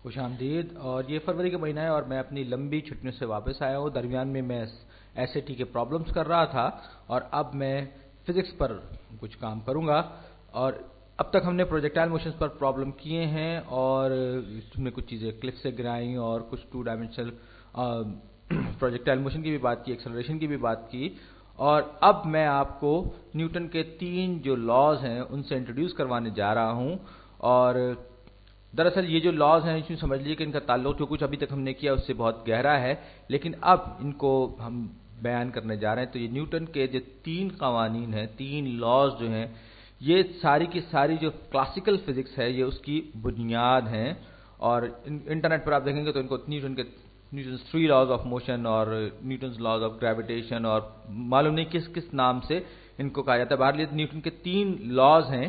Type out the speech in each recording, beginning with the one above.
خوش آمدید. اور یہ فروری کا مہینہ ہے اور میں اپنی لمبی چھٹیوں سے واپس آیا ہوں. درمیان میں ایس اے ٹی کے پرابلمس کر رہا تھا اور اب میں فزکس پر کچھ کام کروں گا. اور اب تک ہم نے پروجیکٹائل موشنز پر پرابلم کیے ہیں اور اس میں کچھ چیزیں کلف سے گرائیں اور کچھ 2 ڈائمینشنل پروجیکٹائل موشن کی بھی بات کی, ایکسلریشن کی بھی بات کی. اور اب میں آپ کو نیوٹن کے 3 جو لاز ہیں ان سے انٹروڈیوس کروانے جا رہا ہوں. اور دراصل یہ جو لاز ہیں اس سمجھ لیجیے کہ ان کا تعلق جو کچھ ابھی تک ہم نے کیا اس سے بہت گہرا ہے, لیکن اب ان کو ہم بیان کرنے جا رہے ہیں. تو یہ نیوٹن کے جو 3 قوانین ہیں, 3 لاز جو ہیں, یہ ساری کی ساری جو کلاسیکل فزکس ہے یہ اس کی بنیاد ہیں. اور انٹرنیٹ پر آپ دیکھیں گے تو ان کو نیوٹنز 3 لاز آف موشن اور نیوٹنز لاز آف گریویٹیشن اور معلوم نہیں کس کس نام سے ان کو کہا جاتا ہے. باہر نیوٹن کے 3 لاز ہیں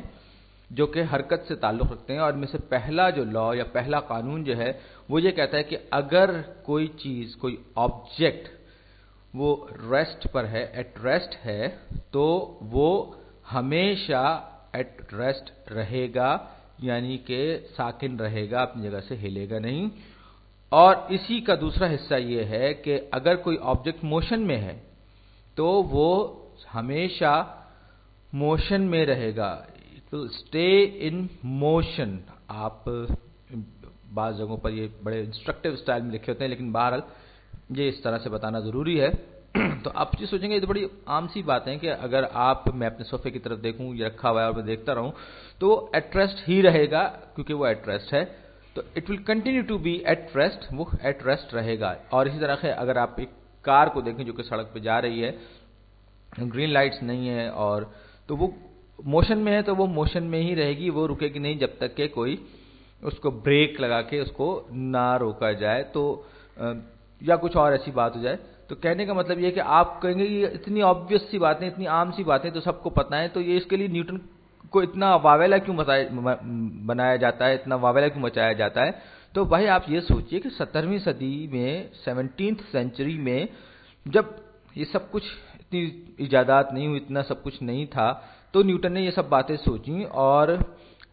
جو کہ حرکت سے تعلق رکھتے ہیں. اور ان میں سے پہلا جو لا یا پہلا قانون جو ہے وہ یہ کہتا ہے کہ اگر کوئی چیز, کوئی آبجیکٹ وہ ریسٹ پر ہے, ایٹ ریسٹ ہے, تو وہ ہمیشہ ایٹ ریسٹ رہے گا, یعنی کہ ساکن رہے گا, اپنی جگہ سے ہلے گا نہیں. اور اسی کا دوسرا حصہ یہ ہے کہ اگر کوئی آبجیکٹ موشن میں ہے تو وہ ہمیشہ موشن میں رہے گا, اسٹے ان موشن. آپ بعض جگہوں پر یہ بڑے انسٹرکٹیو اسٹائل میں لکھے ہوتے ہیں, لیکن بہرحال یہ اس طرح سے بتانا ضروری ہے. تو آپ یہ سوچیں گے یہ تو بڑی عام سی بات ہے کہ اگر میں اپنے صوفے کی طرف دیکھوں, یہ رکھا ہوا ہے اور میں دیکھتا رہوں تو وہ ایٹ ریسٹ ہی رہے گا کیونکہ وہ ایٹ ریسٹ ہے. تو it will continue to be at rest, وہ ایٹ ریسٹ رہے گا. اور اسی طرح سے اگر آپ ایک کار کو دیکھیں جو کہ سڑک پہ جا رہی ہے, گرین لائٹس نہیں ہے, اور تو وہ موشن میں ہے تو وہ موشن میں ہی رہے گی, وہ رکے گی نہیں جب تک کہ کوئی اس کو بریک لگا کے اس کو نہ روکا جائے تو یا کچھ اور ایسی بات ہو جائے. تو کہنے کا مطلب یہ ہے کہ آپ کہیں گے یہ اتنی آبویس سی باتیں, اتنی عام سی باتیں تو سب کو پتہ ہیں, تو یہ اس کے لیے نیوٹن کو اتنا واویلا کیوں بنایا جاتا ہے, اتنا واویلا کیوں مچایا جاتا ہے. تو بھائی آپ یہ سوچئے کہ 17ویں صدی میں, 17th سینچری میں, جب یہ سب کچھ اتنی ایجادات نہیں ہوئی, اتنا سب کچھ نہیں تھا, تو نیوٹن نے یہ سب باتیں سوچیں. اور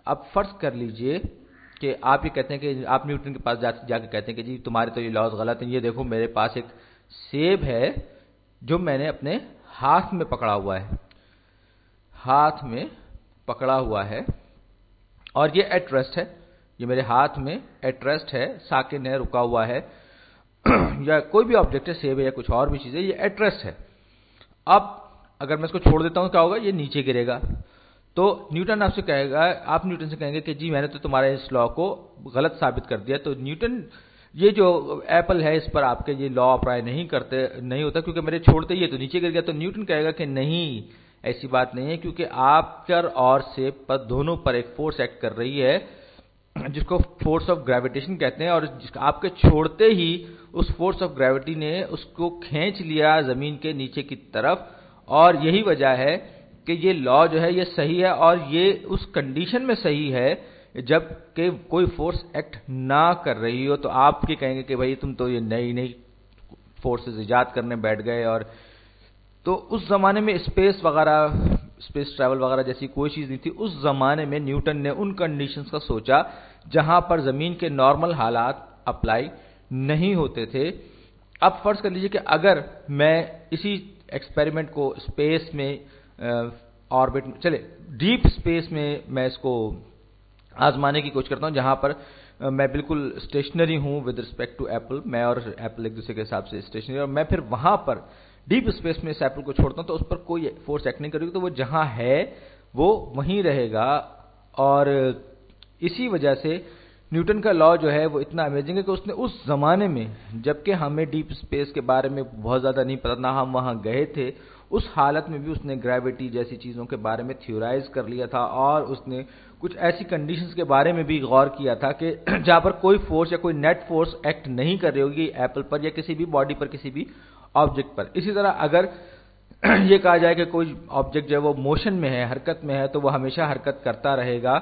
اب فرض کر لیجئے کہ آپ یہ کہتے ہیں کہ آپ نیوٹن کے پاس جا کے کہتے ہیں کہ جی تمہارے تو یہ لاز غلط ہیں, یہ دیکھو میرے پاس ایک سیب ہے جو میں نے اپنے ہاتھ میں پکڑا ہوا ہے, ہاتھ میں پکڑا ہوا ہے اور یہ ایٹ ریسٹ ہے, یہ میرے ہاتھ میں ایٹ ریسٹ ہے, ساکن ہے, رکا ہوا ہے, یا کوئی بھی آبجیکٹ ہے, سیب ہے یا کچھ اور بھی چیز ہے, یہ ایٹ ریسٹ ہے. اب اگر میں اس کو چھوڑ دیتا ہوں کیا ہوگا, یہ نیچے گرے گا. تو نیوٹن آپ سے کہے گا, آپ نیوٹن سے کہیں گے کہ جی میں نے تو تمہارے اس لا کو غلط ثابت کر دیا. تو نیوٹن یہ جو ایپل ہے اس پر آپ کے یہ لا اپلائی نہیں ہوتا کیونکہ میرے چھوڑتے ہی تو نیچے گر گیا. تو نیوٹن کہے گا کہ نہیں, ایسی بات نہیں ہے, کیونکہ آپ پر اور سیب پر دونوں پر ایک فورس ایکٹ کر رہی ہے جس کو فورس آف گریویٹیشن کہتے ہیں, اور آپ کے چھوڑتے ہی اس فورس آف گریوٹی نے اس کو کھینچ لیا زمین کے نیچے کی طرف. اور یہی وجہ ہے کہ یہ لا جو ہے یہ صحیح ہے, اور یہ اس کنڈیشن میں صحیح ہے جب کہ کوئی فورس ایکٹ نہ کر رہی ہو. تو آپ کی کہیں گے کہ بھائی تم تو یہ نئی فورسز ایجاد کرنے بیٹھ گئے. اور تو اس زمانے میں اسپیس ٹریول وغیرہ جیسی کوئی چیز نہیں تھی. اس زمانے میں نیوٹن نے ان کنڈیشنز کا سوچا جہاں پر زمین کے نارمل حالات اپلائی نہیں ہوتے تھے. اب فرض کر لیجئے کہ اگر میں اسی ایکسپیریمنٹ کو اسپیس میں آربٹ چلے ڈیپ اسپیس میں اس کو آزمانے کی کوشش کرتا ہوں جہاں پر میں بالکل اسٹیشنری ہوں ود رسپیکٹ ٹو ایپل, میں اور ایپل ایک دوسرے کے حساب سے اسٹیشنری, اور میں پھر وہاں پر ڈیپ اسپیس میں اس ایپل کو چھوڑتا ہوں تو اس پر کوئی فورس ایکٹ نہیں کرے گی, تو وہ جہاں ہے وہ وہیں رہے گا. اور اسی وجہ سے نیوٹن کا لا جو ہے وہ اتنا امیزنگ ہے کہ اس نے اس زمانے میں, جبکہ ہمیں ڈیپ اسپیس کے بارے میں بہت زیادہ نہیں پتا, نہ ہم وہاں گئے تھے, اس حالت میں بھی اس نے گریوٹی جیسی چیزوں کے بارے میں تھیورائز کر لیا تھا. اور اس نے کچھ ایسی کنڈیشنز کے بارے میں بھی غور کیا تھا کہ جہاں پر کوئی فورس یا کوئی نیٹ فورس ایکٹ نہیں کر رہی ہوگی ایپل پر یا کسی بھی باڈی پر, کسی بھی آبجیکٹ پر. اسی طرح اگر یہ کہا جائے کہ کوئی آبجیکٹ جو ہے وہ موشن میں ہے, حرکت میں ہے, تو وہ ہمیشہ حرکت کرتا رہے گا.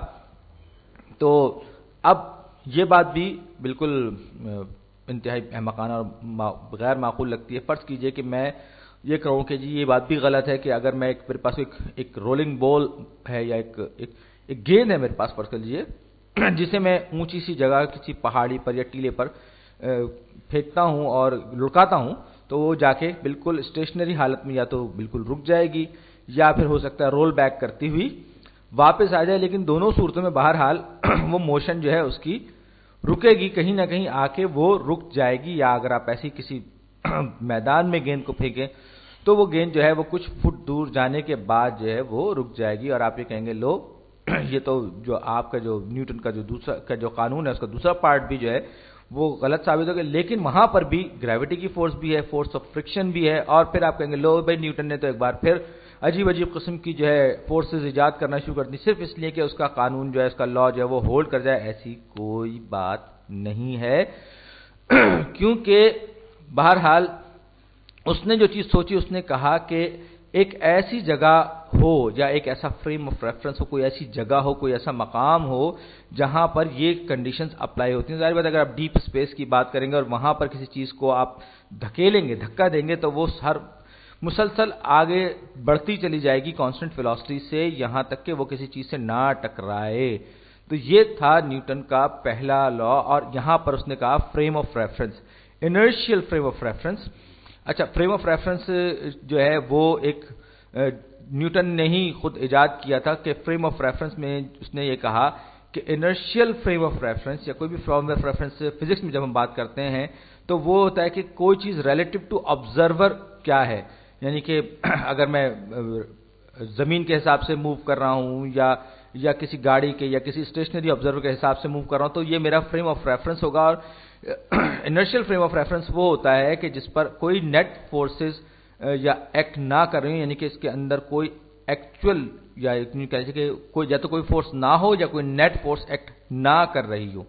تو اب یہ بات بھی بالکل انتہائی احمقانہ اور غیر معقول لگتی ہے. فرض کیجئے کہ میں یہ کہوں کہ جی یہ بات بھی غلط ہے کہ اگر میں میرے پاس ایک رولنگ بال ہے یا ایک گیند ہے میرے پاس, فرض کر لیجئے جسے میں اونچی سی جگہ کسی پہاڑی پر یا ٹیلے پر پھینکتا ہوں اور لڑکاتا ہوں تو وہ جا کے بالکل اسٹیشنری حالت میں یا تو بالکل رک جائے گی یا پھر ہو سکتا ہے رول بیک کرتی ہوئی واپس آ جائے، لیکن دونوں صورتوں میں بہرحال وہ موشن جو ہے اس کی رکے گی، کہیں نہ کہیں آ کے وہ رک جائے گی. یا اگر آپ ایسی کسی میدان میں گیند کو پھینکیں تو وہ گیند جو ہے وہ کچھ فٹ دور جانے کے بعد جو ہے وہ رک جائے گی، اور آپ یہ کہیں گے لو یہ تو جو آپ کا جو نیوٹن کا جو دوسرا کا جو قانون ہے اس کا دوسرا پارٹ بھی جو ہے وہ غلط ثابت ہو گیا. لیکن وہاں پر بھی گریوٹی کی فورس بھی ہے، فورس آف فرکشن بھی ہے، اور پھر آپ کہیں گے لو بھائی نیوٹن نے تو ایک بار پھر عجیب عجیب قسم کی جو ہے فورسز ایجاد کرنا شروع کر دی صرف اس لیے کہ اس کا قانون جو ہے اس کا لا جو ہے وہ ہولڈ کر جائے. ایسی کوئی بات نہیں ہے، کیونکہ بہرحال اس نے جو چیز سوچی، اس نے کہا کہ ایک ایسی جگہ ہو یا ایک ایسا فریم آف ریفرنس ہو، کوئی ایسی جگہ ہو، کوئی ایسا مقام ہو جہاں پر یہ کنڈیشنز اپلائی ہوتی ہیں. ظاہر بات اگر آپ ڈیپ اسپیس کی بات کریں گے اور وہاں پر کسی چیز کو آپ دھکیلیں گے، دھکا دیں گے، تو وہ ہر مسلسل آگے بڑھتی چلی جائے گی کانسٹنٹ ویلوسٹی سے یہاں تک کہ وہ کسی چیز سے نہ ٹکرائے. تو یہ تھا نیوٹن کا پہلا لا، اور یہاں پر اس نے کہا frame of reference, inertial frame of reference. اچھا، فریم آف ریفرنس جو ہے وہ ایک نیوٹن نے ہی خود ایجاد کیا تھا کہ فریم آف ریفرنس میں اس نے یہ کہا کہ انرشیل فریم آف ریفرنس یا کوئی بھی فریم آف ریفرنس فزکس میں جب ہم بات کرتے ہیں تو وہ ہوتا ہے کہ کوئی چیز ریلیٹو ٹو آبزرور کیا ہے. یعنی کہ اگر میں زمین کے حساب سے موو کر رہا ہوں یا کسی گاڑی کے یا کسی اسٹیشنری آبزرور کے حساب سے موو کر رہا ہوں تو یہ میرا فریم آف ریفرنس ہوگا. اور انرشیل فریم آف ریفرنس وہ ہوتا ہے کہ جس پر کوئی نیٹ فورسز یا ایکٹ نہ کر رہی ہوں، یعنی کہ اس کے اندر کوئی ایکچوئل یا کہ کوئی یا تو کوئی فورس نہ ہو یا کوئی نیٹ فورس ایکٹ نہ کر رہی ہو.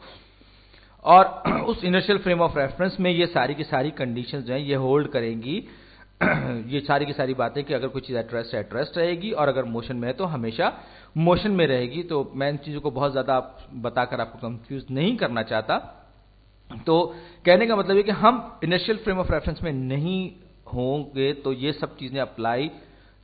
اور اس انرشیل فریم آف ریفرنس میں یہ ساری کی ساری کنڈیشنز جو ہیں یہ ہولڈ کریں گی یہ ساری کی ساری باتیں کہ اگر کوئی چیز ایٹ ریسٹ رہے گی اور اگر موشن میں ہے تو ہمیشہ موشن میں رہے گی. تو میں ان چیزوں کو بہت زیادہ بتا کر آپ کو کنفیوز نہیں کرنا چاہتا. تو کہنے کا مطلب ہے کہ ہم انرشیل فریم آف ریفرنس میں نہیں ہوں گے تو یہ سب چیزیں اپلائی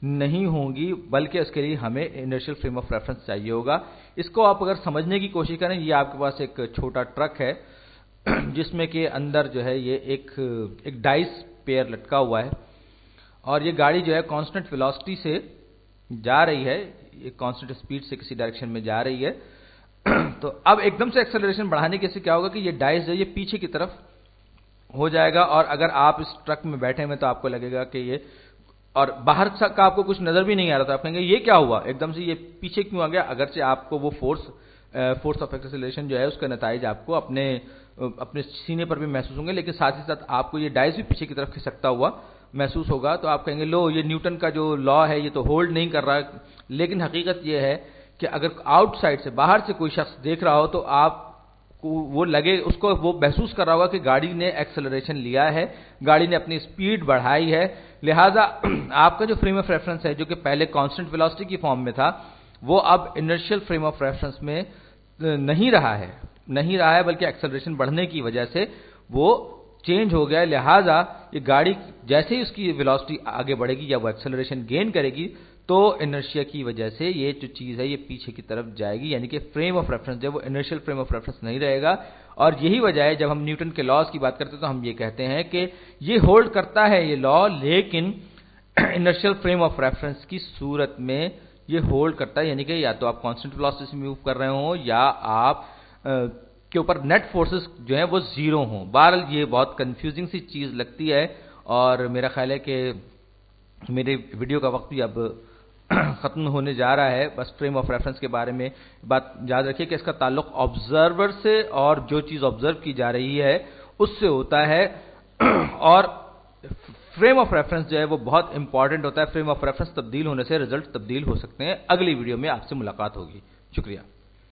نہیں ہوں گی، بلکہ اس کے لیے ہمیں انرشیل فریم آف ریفرنس چاہیے ہوگا. اس کو آپ اگر سمجھنے کی کوشش کریں، یہ آپ کے پاس ایک چھوٹا ٹرک ہے جس میں کہ اندر جو ہے یہ ایک ڈائس پیئر لٹکا ہوا ہے، اور یہ گاڑی جو ہے کانسٹنٹ ویلوسٹی سے جا رہی ہے، یہ کانسٹنٹ اسپیڈ سے کسی ڈائریکشن میں جا رہی ہے. تو اب ایک دم سے ایکسلریشن بڑھانے کے سے کیا ہوگا کہ یہ ڈائس جو ہے یہ پیچھے کی طرف ہو جائے گا، اور اگر آپ اس ٹرک میں بیٹھے ہوئے تو آپ کو لگے گا کہ یہ، اور باہر کا آپ کو کچھ نظر بھی نہیں آ رہا تھا، آپ کہیں گے یہ کیا ہوا، ایک دم سے یہ پیچھے کیوں آ گیا. اگرچہ آپ کو وہ فورس آف ایکسلریشن جو ہے اس کا نتائج آپ کو اپنے سینے پر بھی محسوس ہوں گے، لیکن ساتھ ہی ساتھ آپ کو یہ ڈائس بھی پیچھے کی طرف کھسکتا ہوا محسوس ہوگا. تو آپ کہیں گے لو یہ نیوٹن کا جو لا ہے یہ تو ہولڈ نہیں کر رہا. لیکن حقیقت یہ ہے کہ اگر آؤٹ سائڈ سے باہر سے کوئی شخص دیکھ رہا ہو تو آپ کو وہ لگے، اس کو وہ محسوس کر رہا ہوگا کہ گاڑی نے ایکسلریشن لیا ہے، گاڑی نے اپنی سپیڈ بڑھائی ہے. لہٰذا آپ کا جو فریم آف ریفرنس ہے جو کہ پہلے کانسٹنٹ ویلوسٹی کی فارم میں تھا وہ اب انرشیل فریم آف ریفرنس میں نہیں رہا ہے بلکہ ایکسلریشن بڑھنے کی وجہ سے وہ چینج ہو گیا ہے. لہٰذا یہ گاڑی جیسے ہی اس کی ویلوسٹی آگے بڑھے گی یا وہ ایکسلریشن گین کرے گی تو انرشیا کی وجہ سے یہ جو چیز ہے یہ پیچھے کی طرف جائے گی، یعنی کہ فریم آف ریفرنس جو وہ انرشیل فریم آف ریفرنس نہیں رہے گا. اور یہی وجہ ہے جب ہم نیوٹن کے لاز کی بات کرتے ہیں تو ہم یہ کہتے ہیں کہ یہ ہولڈ کرتا ہے یہ لا، لیکن انرشیل فریم آف ریفرنس کی صورت میں یہ ہولڈ کرتا ہے، یعنی کہ یا تو آپ کانسٹنٹ ویلوسٹی سے موو کر رہے ہوں یا آپ کے اوپر نیٹ فورسز جو ہیں وہ زیرو ہوں. بہرحال یہ بہت کنفیوزنگ سی چیز لگتی ہے، اور میرا خیال ہے کہ میرے ویڈیو کا وقت بھی اب ختم ہونے جا رہا ہے. بس فریم آف ریفرنس کے بارے میں بات یاد رکھیے کہ اس کا تعلق آبزرور سے اور جو چیز آبزرو کی جا رہی ہے اس سے ہوتا ہے، اور فریم آف ریفرنس جو ہے وہ بہت امپورٹنٹ ہوتا ہے. فریم آف ریفرنس تبدیل ہونے سے رزلٹ تبدیل ہو سکتے ہیں. اگلی ویڈیو میں آپ سے ملاقات ہوگی. شکریہ.